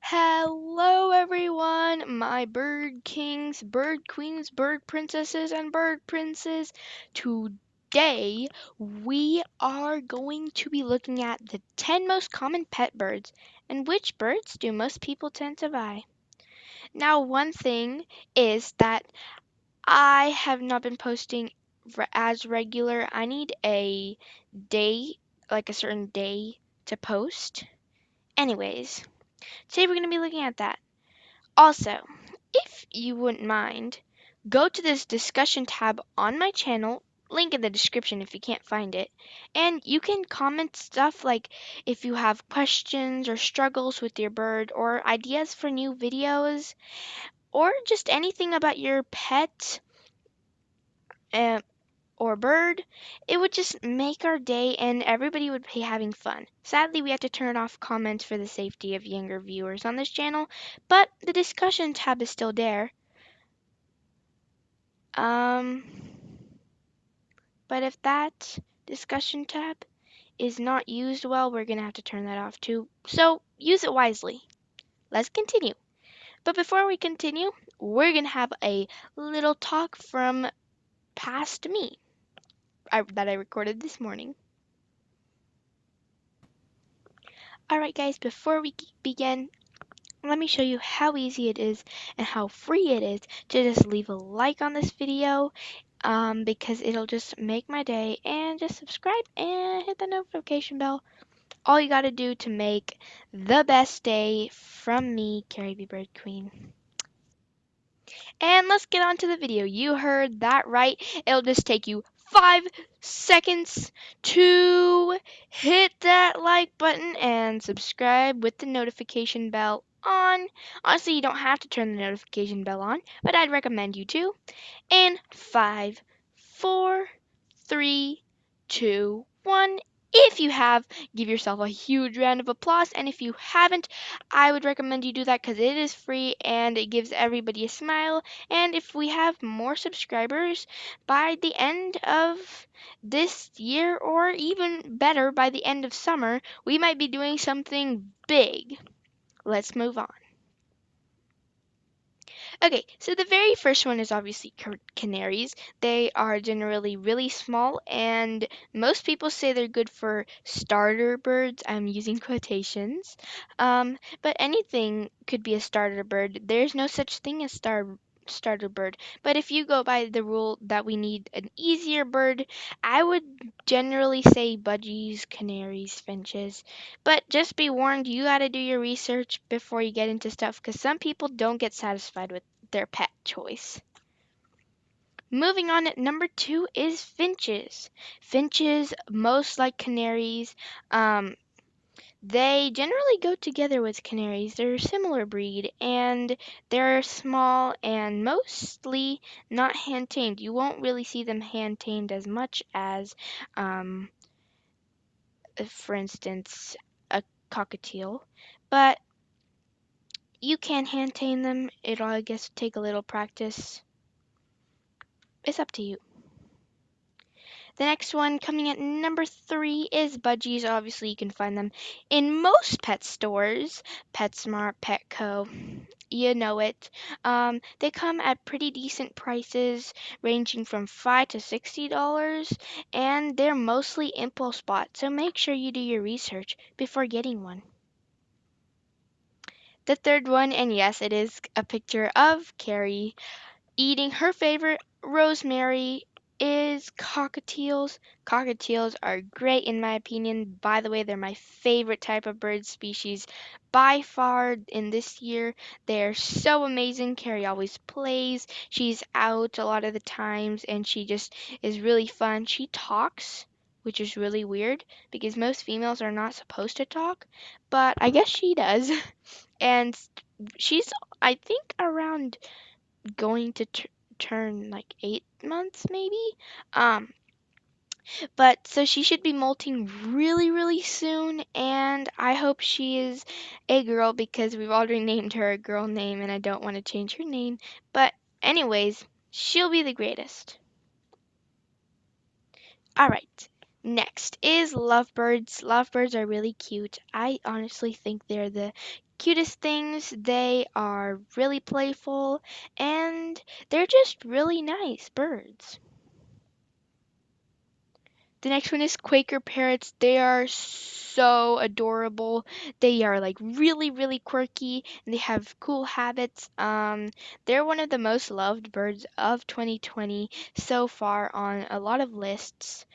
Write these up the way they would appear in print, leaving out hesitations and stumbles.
Hello, everyone, my bird kings, bird queens, bird princesses, and bird princes. Today, we are going to be looking at the 10 most common pet birds and which birds do most people tend to buy. Now, one thing is that I have not been posting as regular. I need a day, like a certain day, to post. Anyways, today we're going to be looking at that. Also, if you wouldn't mind, go to this discussion tab on my channel, link in the description if you can't find it, and you can comment stuff like if you have questions or struggles with your bird or ideas for new videos or just anything about your pet uh, or bird. It would just make our day and everybody would be having fun. Sadly, we had to turn off comments for the safety of younger viewers on this channel, but the discussion tab is still there. Um, but if that discussion tab is not used well, we're gonna have to turn that off too. So use it wisely. Let's continue. But before we continue, we're gonna have a little talk from past me that I recorded this morning. Alright, guys, before we begin, let me show you how easy it is and how free it is to just leave a like on this video because it'll just make my day, and just subscribe and hit the notification bell. All you gotta do to make the best day from me, Carrie B. Bird Queen. And let's get on to the video. You heard that right. It'll just take you 5 seconds to hit that like button and subscribe with the notification bell on. Honestly, you don't have to turn the notification bell on, but I'd recommend you to. In 5, 4, 3, 2, 1. If you have, give yourself a huge round of applause. And if you haven't, I would recommend you do that because it is free and it gives everybody a smile. And if we have more subscribers by the end of this year, or even better, by the end of summer, we might be doing something big. Let's move on. Okay, so the very first one is obviously canaries. They are generally really small, and most people say they're good for starter birds. I'm using quotations. But anything could be a starter bird. There's no such thing as starter bird. But if you go by the rule that we need an easier bird, I would generally say budgies, canaries, finches. But just be warned, you got to do your research before you get into stuff because some people don't get satisfied with their pet choice. Moving on at number 2 is finches. Finches, most like canaries, they generally go together with canaries. They're a similar breed and they're small and mostly not hand tamed. You won't really see them hand tamed as much as, for instance, a cockatiel. But you can hand tame them. It'll, I guess, take a little practice. It's up to you. The next one coming at number 3 is budgies. Obviously, you can find them in most pet stores, PetSmart, Petco. You know it. They come at pretty decent prices, ranging from $5 to $60, and they're mostly impulse bought. So make sure you do your research before getting one. The third one, and yes, it is a picture of Carrie eating her favorite rosemary, is cockatiels. Cockatiels are great in my opinion. By the way, they're my favorite type of bird species by far in this year. They're so amazing. Carrie always plays. She's out a lot of the times and she just is really fun. She talks, which is really weird because most females are not supposed to talk, but I guess she does. And she's, I think, around going to turn like 8 months maybe. Um, but so she should be molting really, really soon, and I hope she is a girl because we've already named her a girl name, and I don't want to change her name. But anyways, she'll be the greatest. All right. Next is lovebirds. Lovebirds are really cute. I honestly think they're the cutest things. They are really playful and they're just really nice birds. The next one is Quaker parrots. They are so adorable. They are like really, really quirky and they have cool habits. They're one of the most loved birds of 2020 so far on a lot of lists,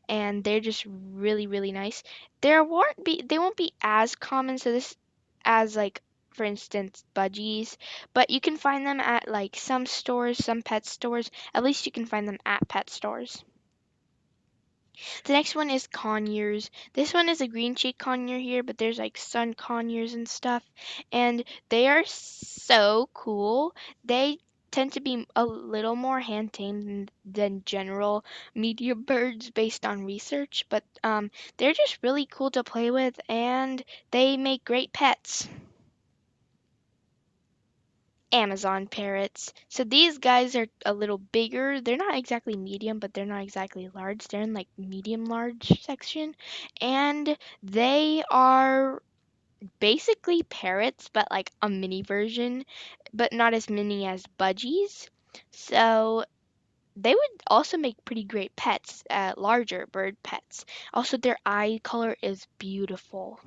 and they're just really, really nice. They won't be as common so this as like for instance budgies, but you can find them at like some stores, some pet stores. At least you can find them at pet stores. The next one is conures. This one is a green cheek conure here, but there's like sun conures and stuff, and they are so cool. They tend to be a little more hand tamed than general media birds based on research, but they're just really cool to play with and they make great pets. Amazon parrots. So these guys are a little bigger. They're not exactly medium, but they're not exactly large. They're in like medium large section. And they are basically parrots, but like a mini version, but not as mini as budgies. So they would also make pretty great pets, larger bird pets. Also, their eye color is beautiful.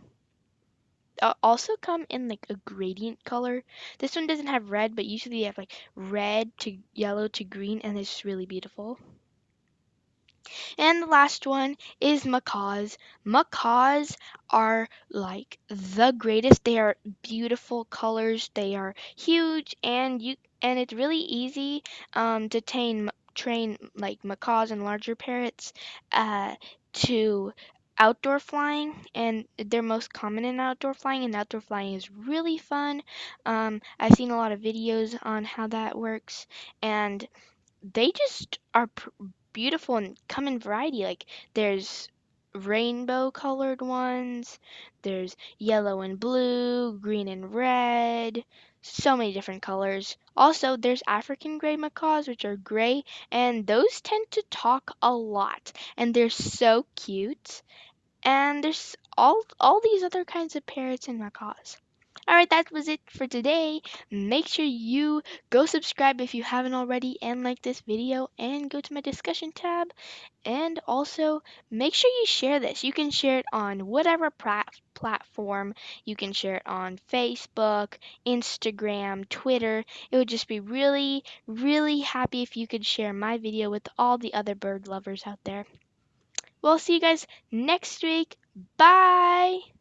Also come in like a gradient color. This one doesn't have red, but usually they have like red to yellow to green, and it's really beautiful. And the last one is macaws. Macaws are like the greatest. They are beautiful colors. They are huge, and it's really easy to train like macaws and larger parrots to outdoor flying, and they're most common in outdoor flying, and outdoor flying is really fun. I've seen a lot of videos on how that works, and they just are beautiful and come in variety. Like there's rainbow colored ones, there's yellow and blue, green and red, so many different colors. Also, there's African gray macaws, which are gray, and those tend to talk a lot, and they're so cute. And there's all these other kinds of parrots and macaws. All right, that was it for today. Make sure you go subscribe if you haven't already and like this video and go to my discussion tab. And also make sure you share this. You can share it on whatever platform. You can share it on Facebook, Instagram, Twitter. It would just be really, really happy if you could share my video with all the other bird lovers out there. We'll see you guys next week. Bye!